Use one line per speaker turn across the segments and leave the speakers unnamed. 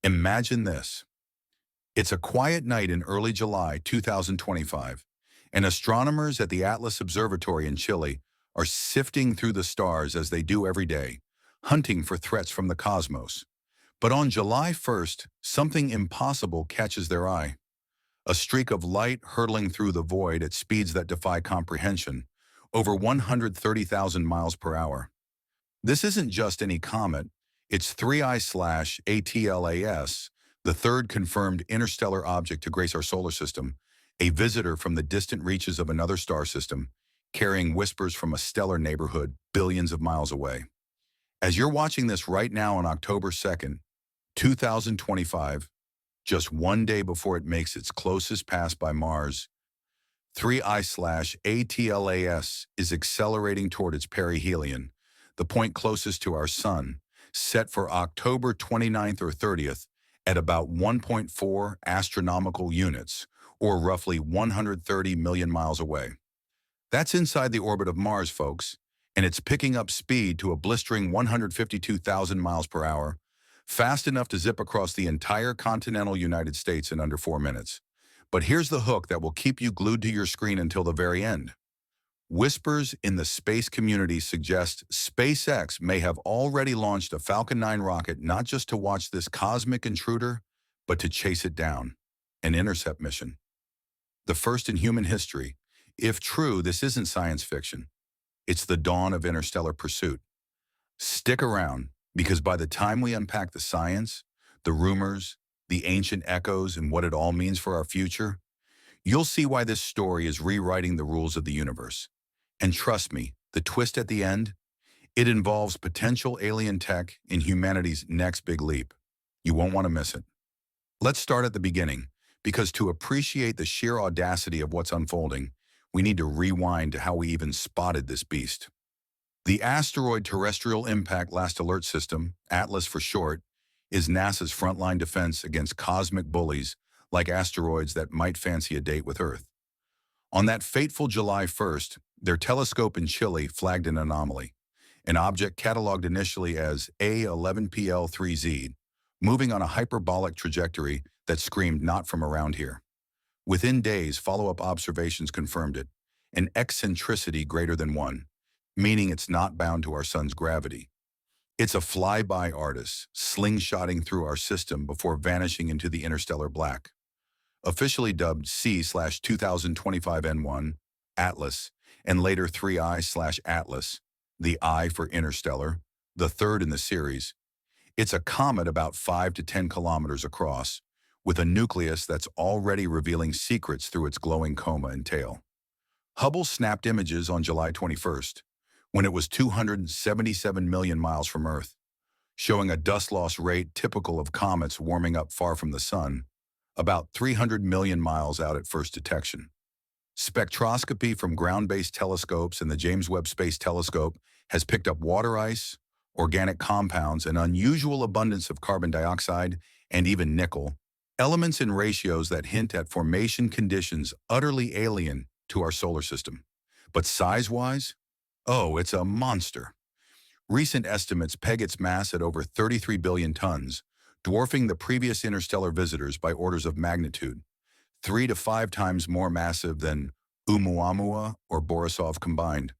Imagine this. It's a quiet night in early July 2025, and astronomers at the Atlas Observatory in Chile are sifting through the stars as they do every day, hunting for threats from the cosmos. But on July 1st, something impossible catches their eye. A streak of light hurtling through the void at speeds that defy comprehension, over 130,000 miles per hour. This isn't just any comet, it's 3I/ATLAS, the third confirmed interstellar object to grace our solar system, a visitor from the distant reaches of another star system, carrying whispers from a stellar neighborhood billions of miles away. As you're watching this right now on October 2nd, 2025, just one day before it makes its closest pass by Mars, 3I/ATLAS is accelerating toward its perihelion, the point closest to our Sun, set for October 29th or 30th at about 1.4 astronomical units, or roughly 130 million miles away. That's inside the orbit of Mars, folks, and it's picking up speed to a blistering 152,000 miles per hour, fast enough to zip across the entire continental United States in under 4 minutes. But here's the hook that will keep you glued to your screen until the very end. Whispers in the space community suggest SpaceX may have already launched a Falcon 9 rocket not just to watch this cosmic intruder, but to chase it down. An Intercept mission. The first in human history. If true, this isn't science fiction. It's the dawn of interstellar pursuit. Stick around, because by the time we unpack the science, the rumors, the ancient echoes, and what it all means for our future, you'll see why this story is rewriting the rules of the universe. And trust me, the twist at the end, it involves potential alien tech in humanity's next big leap. You won't want to miss it. Let's start at the beginning, because to appreciate the sheer audacity of what's unfolding, we need to rewind to how we even spotted this beast. The Asteroid Terrestrial Impact Last Alert System, ATLAS for short, is NASA's frontline defense against cosmic bullies like asteroids that might fancy a date with Earth. On that fateful July 1st, their telescope in Chile flagged an anomaly, an object cataloged initially as A11PL3Z, moving on a hyperbolic trajectory that screamed not from around here. Within days, follow-up observations confirmed it, an eccentricity greater than 1, meaning it's not bound to our sun's gravity. It's a flyby artist, slingshotting through our system before vanishing into the interstellar black. Officially dubbed C/2025N1, Atlas, and later 3I/Atlas, the I for interstellar, the third in the series. It's a comet about 5 to 10 kilometers across, with a nucleus that's already revealing secrets through its glowing coma and tail. Hubble snapped images on July 21st, when it was 277 million miles from Earth, showing a dust loss rate typical of comets warming up far from the Sun, about 300 million miles out at first detection. Spectroscopy from ground-based telescopes and the James Webb Space Telescope has picked up water ice, organic compounds, an unusual abundance of carbon dioxide, and even nickel, elements in ratios that hint at formation conditions utterly alien to our solar system. But size-wise, oh, it's a monster. Recent estimates peg its mass at over 33 billion tons, dwarfing the previous interstellar visitors by orders of magnitude, 3 to 5 times more massive than Oumuamua or Borisov combined.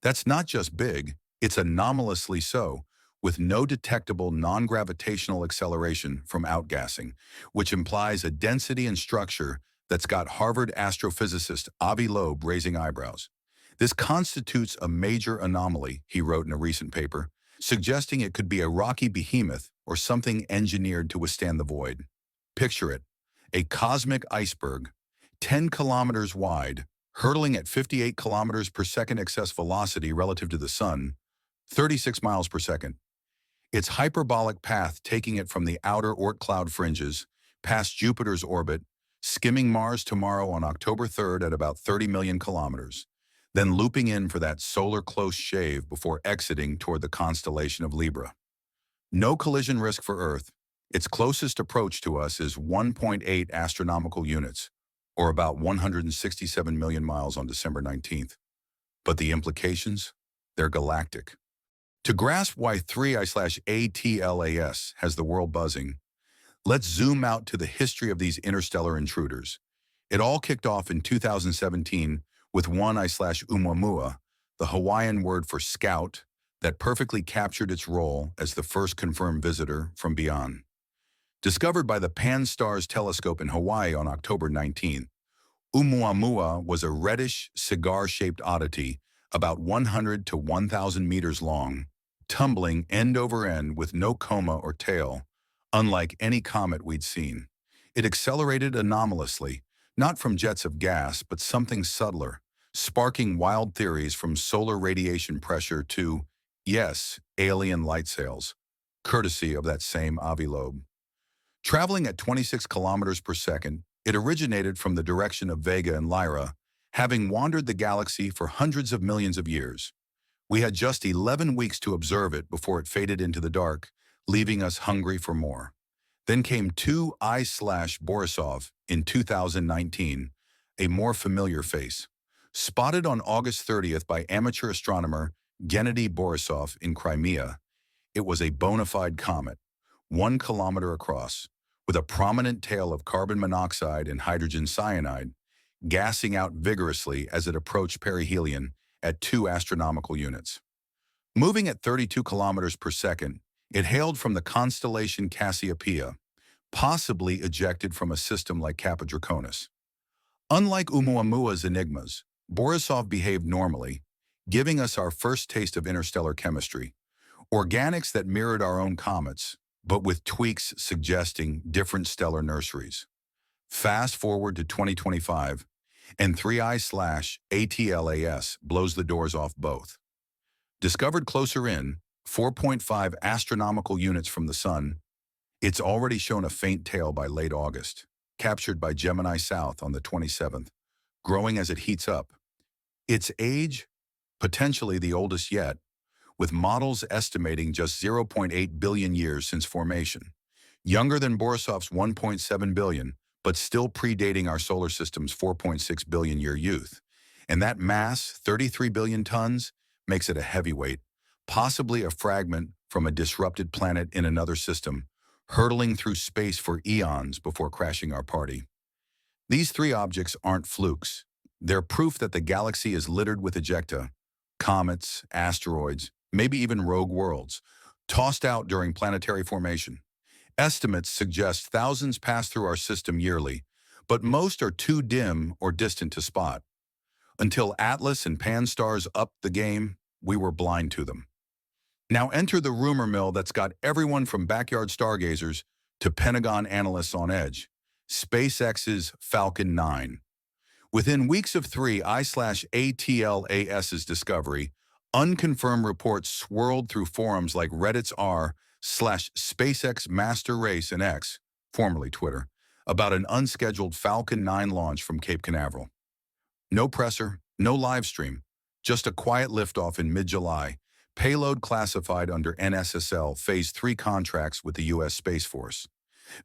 That's not just big, it's anomalously so, with no detectable non-gravitational acceleration from outgassing, which implies a density and structure that's got Harvard astrophysicist Avi Loeb raising eyebrows. This constitutes a major anomaly, he wrote in a recent paper, suggesting it could be a rocky behemoth or something engineered to withstand the void. Picture it, a cosmic iceberg, 10 kilometers wide, hurtling at 58 kilometers per second excess velocity relative to the Sun, 36 miles per second. Its hyperbolic path taking it from the outer Oort cloud fringes, past Jupiter's orbit, skimming Mars tomorrow on October 3rd at about 30 million kilometers, then looping in for that solar close shave before exiting toward the constellation of Libra. No collision risk for Earth. Its closest approach to us is 1.8 astronomical units, or about 167 million miles on December 19th. But the implications? They're galactic. To grasp why 3I/ATLAS has the world buzzing, Let's zoom out to the history of these interstellar intruders. It all kicked off in 2017 with Oumuamua, the Hawaiian word for scout, that perfectly captured its role as the first confirmed visitor from beyond. Discovered by the Pan-STARRS telescope in Hawaii on October 19th, Oumuamua was a reddish, cigar-shaped oddity about 100 to 1,000 meters long, tumbling end over end with no coma or tail, unlike any comet we'd seen. It accelerated anomalously, not from jets of gas, but something subtler, sparking wild theories from solar radiation pressure to, yes, alien light sails, courtesy of that same Avi Loeb. Traveling at 26 kilometers per second, it originated from the direction of Vega and Lyra, having wandered the galaxy for hundreds of millions of years. We had just 11 weeks to observe it before it faded into the dark, leaving us hungry for more. Then came 2I/Borisov in 2019, a more familiar face. Spotted on August 30th by amateur astronomer Gennady Borisov in Crimea, it was a bona fide comet, 1 kilometer across, with a prominent tail of carbon monoxide and hydrogen cyanide, gassing out vigorously as it approached perihelion at 2 astronomical units. Moving at 32 kilometers per second, it hailed from the constellation Cassiopeia, possibly ejected from a system like Kappa Draconis. Unlike Oumuamua's enigmas, Borisov behaved normally, giving us our first taste of interstellar chemistry, organics that mirrored our own comets, but with tweaks suggesting different stellar nurseries. Fast forward to 2025, and 3I/ATLAS blows the doors off both. Discovered closer in, 4.5 astronomical units from the Sun, it's already shown a faint tail by late August, captured by Gemini South on the 27th, growing as it heats up. Its age, potentially the oldest yet, with models estimating just 0.8 billion years since formation. Younger than Borisov's 1.7 billion, but still predating our solar system's 4.6 billion year youth. And that mass, 33 billion tons, makes it a heavyweight, possibly a fragment from a disrupted planet in another system, hurtling through space for eons before crashing our party. These 3 objects aren't flukes. They're proof that the galaxy is littered with ejecta, comets, asteroids, maybe even rogue worlds, tossed out during planetary formation. Estimates suggest thousands pass through our system yearly, but most are too dim or distant to spot. Until Atlas and Pan-STARRS upped the game, we were blind to them. Now enter the rumor mill that's got everyone from backyard stargazers to Pentagon analysts on edge: SpaceX's Falcon 9. Within weeks of 3I/ATLAS's discovery, unconfirmed reports swirled through forums like Reddit's r/SpaceX Master Race in X, formerly Twitter, about an unscheduled Falcon 9 launch from Cape Canaveral. No presser, no live stream, just a quiet liftoff in mid-July, payload classified under NSSL Phase 3 contracts with the U.S. Space Force.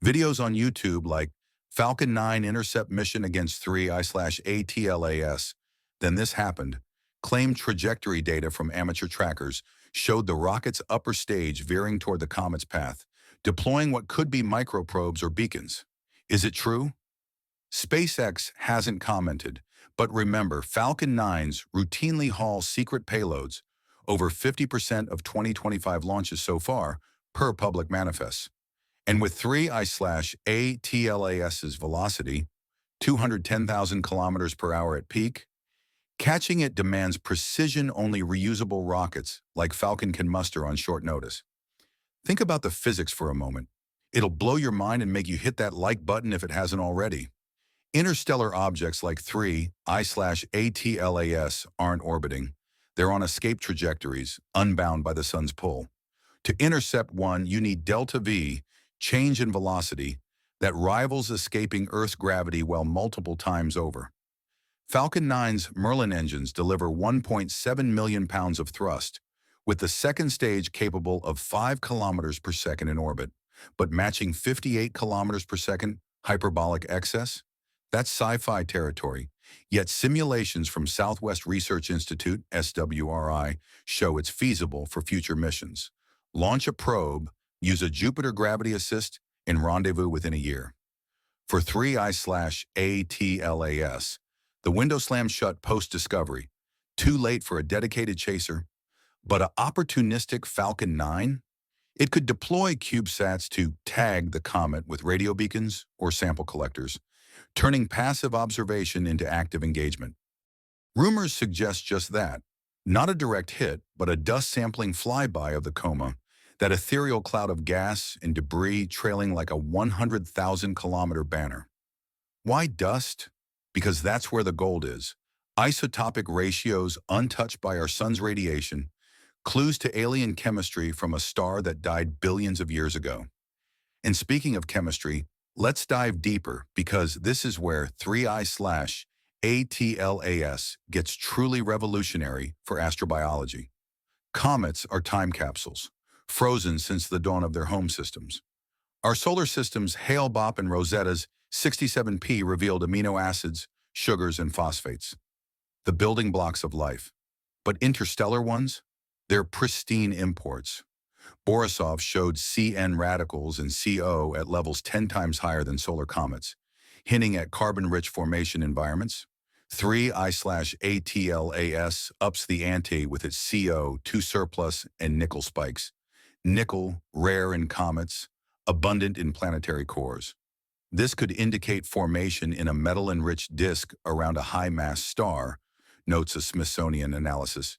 Videos on YouTube like Falcon 9 Intercept mission against 3I/ATLAS, then this happened, claimed trajectory data from amateur trackers showed the rocket's upper stage veering toward the comet's path, deploying what could be microprobes or beacons. Is it true? SpaceX hasn't commented, but remember, Falcon 9s routinely haul secret payloads, over 50% of 2025 launches so far, per public manifests. And with 3I/ATLAS's velocity, 210,000 kilometers per hour at peak, catching it demands precision-only reusable rockets like Falcon can muster on short notice. Think about the physics for a moment. It'll blow your mind and make you hit that like button if it hasn't already. Interstellar objects like 3I/ATLAS aren't orbiting. They're on escape trajectories, unbound by the sun's pull. To intercept one, you need delta V, change in velocity, that rivals escaping Earth's gravity well multiple times over. Falcon 9's Merlin engines deliver 1.7 million pounds of thrust, with the second stage capable of 5 kilometers per second in orbit, but matching 58 kilometers per second hyperbolic excess? That's sci-fi territory, yet simulations from Southwest Research Institute, SWRI, show it's feasible for future missions. Launch a probe, use a Jupiter gravity assist, and rendezvous within a year. For 3I/ATLAS, the window slammed shut post-discovery, too late for a dedicated chaser, but an opportunistic Falcon 9? It could deploy CubeSats to tag the comet with radio beacons or sample collectors, turning passive observation into active engagement. Rumors suggest just that. Not a direct hit, but a dust-sampling flyby of the coma, that ethereal cloud of gas and debris trailing like a 100,000-kilometer banner. Why dust? Because that's where the gold is. Isotopic ratios untouched by our sun's radiation, clues to alien chemistry from a star that died billions of years ago. And speaking of chemistry, let's dive deeper because this is where 3I/ATLAS gets truly revolutionary for astrobiology. Comets are time capsules, frozen since the dawn of their home systems. Our solar system's Hale-Bopp and Rosetta's 67P revealed amino acids, sugars, and phosphates, the building blocks of life. But interstellar ones? They're pristine imports. Borisov showed CN radicals and CO at levels 10 times higher than solar comets, hinting at carbon-rich formation environments. 3I/ATLAS ups the ante with its CO2 surplus and nickel spikes. Nickel, rare in comets, abundant in planetary cores. This could indicate formation in a metal-enriched disk around a high-mass star, notes a Smithsonian analysis.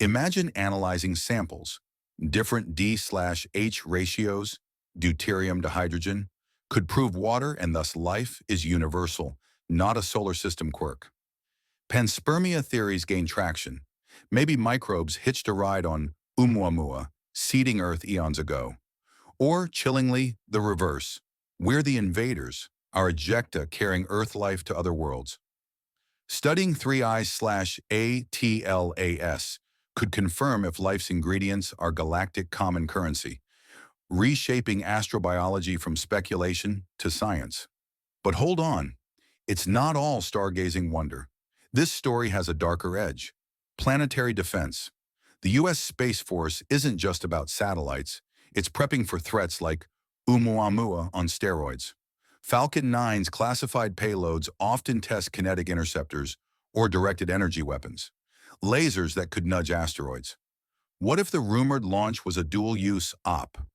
Imagine analyzing samples. Different D/H ratios, deuterium to hydrogen, could prove water and thus life is universal, not a solar system quirk. Panspermia theories gain traction. Maybe microbes hitched a ride on Oumuamua, seeding Earth eons ago. Or, chillingly, the reverse. We're the invaders, our ejecta carrying Earth life to other worlds. Studying 3I/ATLAS could confirm if life's ingredients are galactic common currency, reshaping astrobiology from speculation to science. But hold on, it's not all stargazing wonder. This story has a darker edge. Planetary defense. The U.S. Space Force isn't just about satellites, it's prepping for threats like Oumuamua on steroids. Falcon 9's classified payloads often test kinetic interceptors or directed energy weapons, lasers that could nudge asteroids. What if the rumored launch was a dual-use op?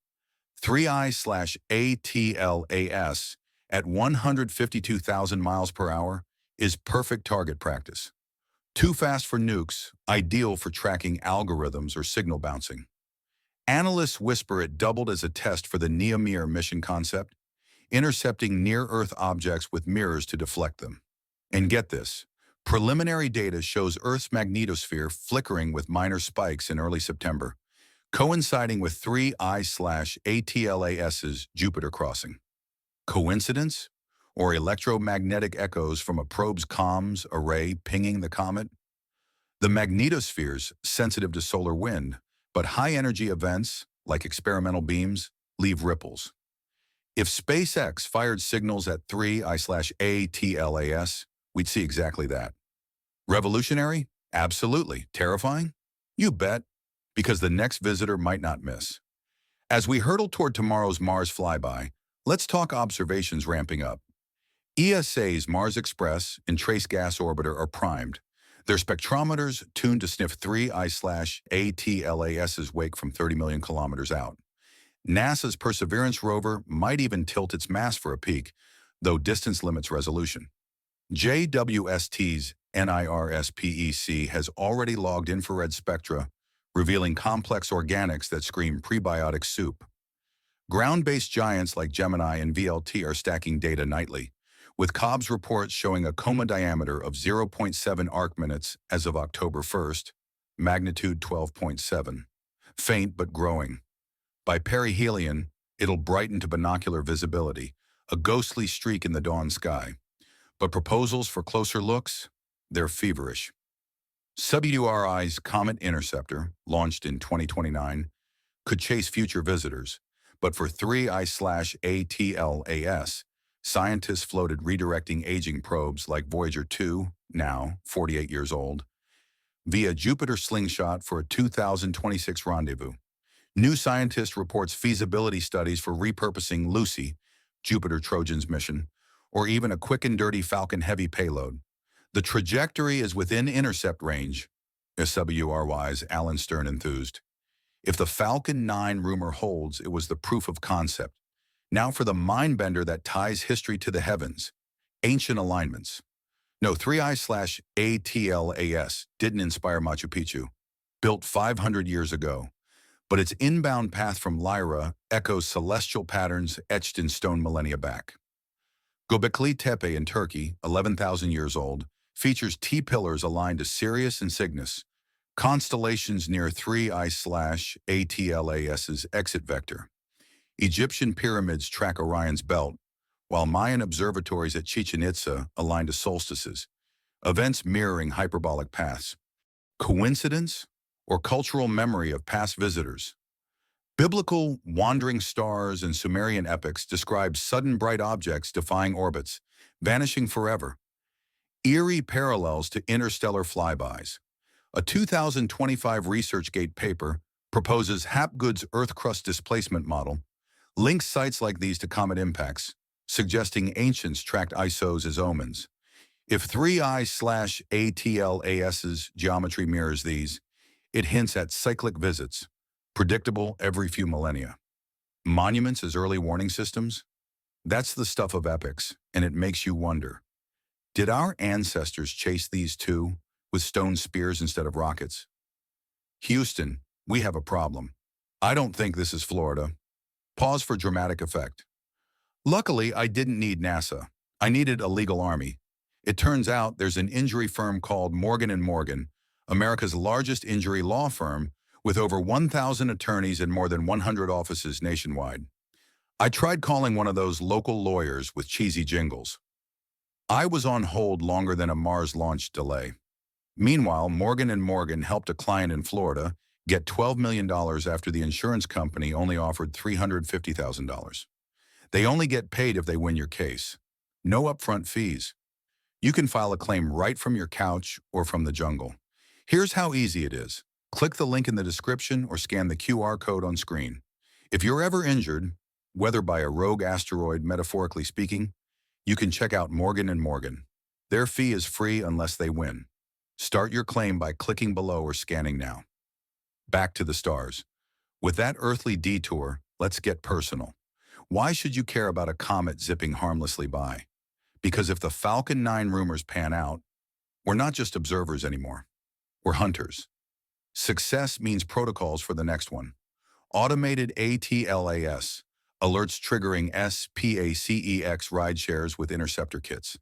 3I/ATLAS at 152,000 miles per hour is perfect target practice. Too fast for nukes, ideal for tracking algorithms or signal bouncing. Analysts whisper it doubled as a test for the Near mission concept, intercepting near-Earth objects with mirrors to deflect them. And get this, preliminary data shows Earth's magnetosphere flickering with minor spikes in early September, coinciding with 3I/ATLAS's Jupiter crossing. Coincidence? Or electromagnetic echoes from a probe's comms array pinging the comet? The magnetosphere's sensitive to solar wind, but high-energy events, like experimental beams, leave ripples. If SpaceX fired signals at 3I/ATLAS, we'd see exactly that. Revolutionary? Absolutely. Terrifying? You bet, because the next visitor might not miss. As we hurtle toward tomorrow's Mars flyby, let's talk observations ramping up. ESA's Mars Express and Trace Gas Orbiter are primed, their spectrometers tuned to sniff 3I/ATLAS's wake from 30 million kilometers out. NASA's Perseverance rover might even tilt its mass for a peek, though distance limits resolution. JWST's NIRSPEC has already logged infrared spectra, revealing complex organics that scream prebiotic soup. Ground-based giants like Gemini and VLT are stacking data nightly, with Cobb's reports showing a coma diameter of 0.7 arc-minutes as of October 1st, magnitude 12.7. Faint but growing. By perihelion, it'll brighten to binocular visibility, a ghostly streak in the dawn sky. But proposals for closer looks? They're feverish. SubEDURI's Comet Interceptor, launched in 2029, could chase future visitors, but for 3I/ATLAS, scientists floated redirecting aging probes like Voyager 2, now 48 years old, via Jupiter Slingshot for a 2026 rendezvous. New Scientist reports feasibility studies for repurposing Lucy, Jupiter Trojan's mission, or even a quick and dirty Falcon heavy payload. The trajectory is within intercept range, SWRY's Alan Stern enthused. If the Falcon 9 rumor holds, it was the proof of concept. Now for the mind-bender that ties history to the heavens. Ancient alignments. No, 3I/ATLAS didn't inspire Machu Picchu, built 500 years ago. But its inbound path from Lyra echoes celestial patterns etched in stone millennia back. Göbekli Tepe in Turkey, 11,000 years old, features T-pillars aligned to Sirius and Cygnus, constellations near 3I/ATLAS's exit vector. Egyptian pyramids track Orion's belt, while Mayan observatories at Chichen Itza align to solstices, events mirroring hyperbolic paths. Coincidence or cultural memory of past visitors? Biblical wandering stars and Sumerian epics describe sudden bright objects defying orbits, vanishing forever. Eerie parallels to interstellar flybys. A 2025 ResearchGate paper proposes Hapgood's Earth crust displacement model, links sites like these to comet impacts, suggesting ancients tracked ISOs as omens. If 3I/ATLAS's geometry mirrors these, it hints at cyclic visits, predictable every few millennia. Monuments as early warning systems? That's the stuff of epics, and it makes you wonder. Did our ancestors chase these too, with stone spears instead of rockets? Houston, we have a problem. I don't think this is Florida. Pause for dramatic effect. Luckily, I didn't need NASA. I needed a legal army. It turns out there's an injury firm called Morgan & Morgan, America's largest injury law firm, with over 1,000 attorneys and more than 100 offices nationwide. I tried calling one of those local lawyers with cheesy jingles. I was on hold longer than a Mars launch delay. Meanwhile, Morgan & Morgan helped a client in Florida get $12 million after the insurance company only offered $350,000. They only get paid if they win your case. No upfront fees. You can file a claim right from your couch or from the jungle. Here's how easy it is. Click the link in the description or scan the QR code on screen. If you're ever injured, whether by a rogue asteroid, metaphorically speaking, you can check out Morgan & Morgan. Their fee is free unless they win. Start your claim by clicking below or scanning now. Back to the stars. With that earthly detour, let's get personal. Why should you care about a comet zipping harmlessly by? Because if the Falcon 9 rumors pan out, we're not just observers anymore. We're hunters. Success means protocols for the next one. Automated ATLAS, alerts triggering SpaceX ride shares with interceptor kits.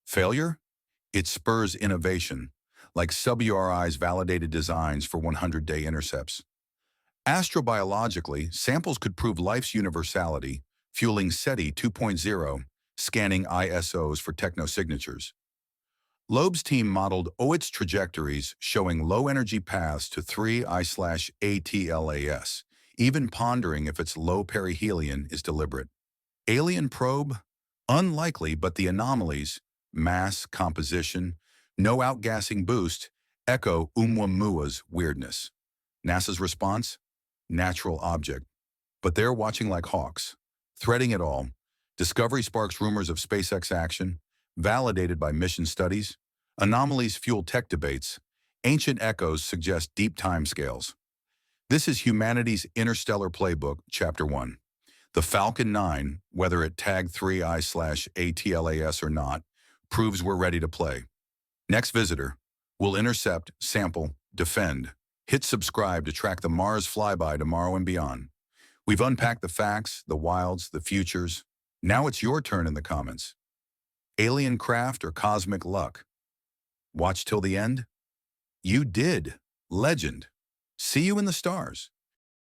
Failure? It spurs innovation, like SWRI's validated designs for 100-day intercepts. Astrobiologically, samples could prove life's universality, fueling SETI 2.0, scanning ISOs for technosignatures. Loeb's team modeled OIT's trajectories, showing low-energy paths to 3I/ATLAS, even pondering if its low perihelion is deliberate. Alien probe? Unlikely, but the anomalies, mass, composition, no outgassing boost, echo Oumuamua's weirdness. NASA's response? Natural object. But they're watching like hawks, threading it all. Discovery sparks rumors of SpaceX action, validated by mission studies. Anomalies fuel tech debates. Ancient echoes suggest deep timescales. This is humanity's interstellar playbook, Chapter 1. The Falcon 9, whether it tagged 3I/ATLAS or not, proves we're ready to play. Next visitor, we'll intercept, sample, defend. Hit subscribe to track the Mars flyby tomorrow and beyond. We've unpacked the facts, the wilds, the futures. Now it's your turn in the comments. Alien craft or cosmic luck? Watch till the end? You did. Legend. See you in the stars.